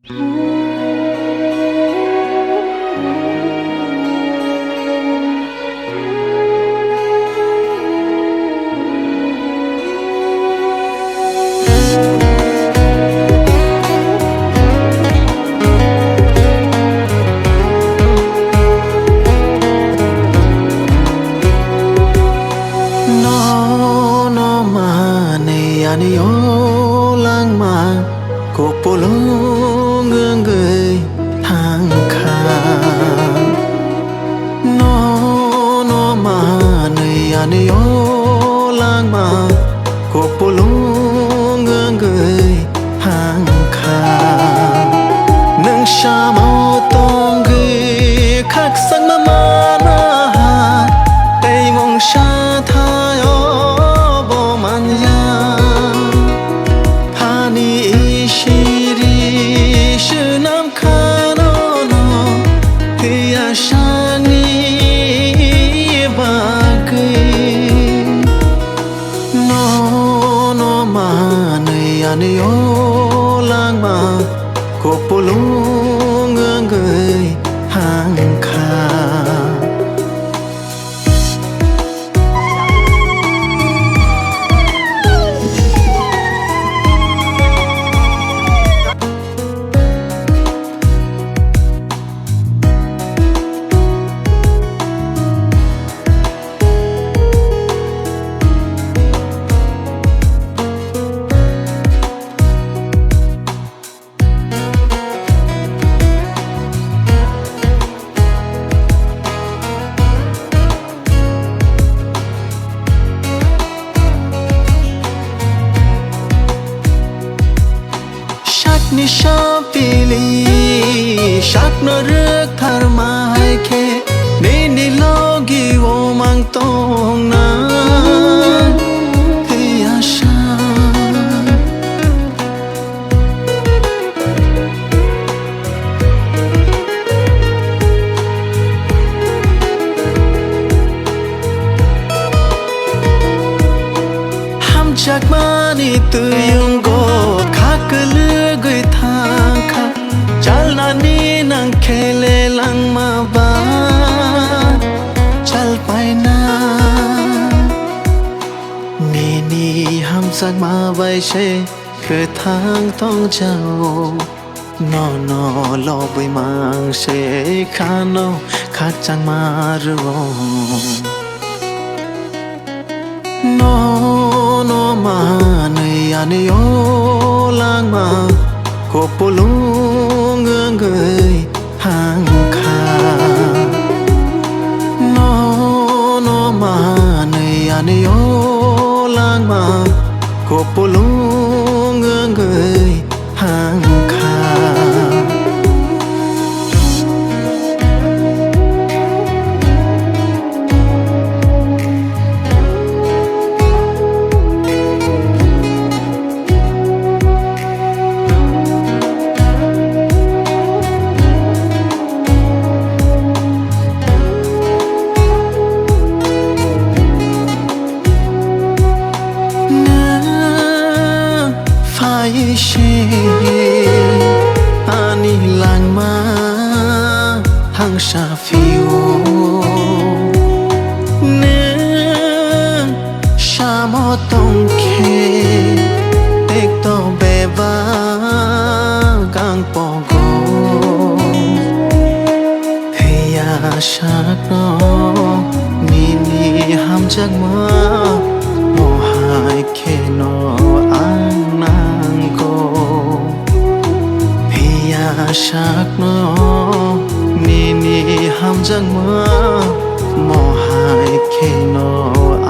Ani ô lang ma cô polo ngưng người hàng khang no ma này ani ô lang ma cô polo ngưng người hàng khang nâng sa mau tông người khắc sang ma na tay mong sa thay ô bo man ya Ani ô lang ma cô polo ngưng người hàng khang ni sha pili shak no ruk thar mai khe ni logi wo mang tong na he asha ham chak mani tu yung go khak gửi thang khắc chal na ni nang khele lang ma ba chal pai na ni ham sak ma vai che gửi thang tong chao no lo bui mang se khano khak chang ma ro no ma nei ani ô lang ma cô polo ngưng người hàng khang no ma nei ani ô lang ma cô polo ngưng người hàng khang ani lang ma hang sa phiêu nè sa mo tông khe tek to be va gang po go heya sak no ni ham chak ma mo hai khe no an nang go sak no ni ham jang ma mo hai khe no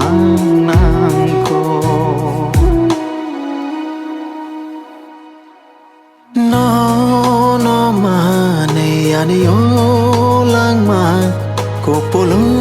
an nang ko no ma nei ani ô lang ma cô polo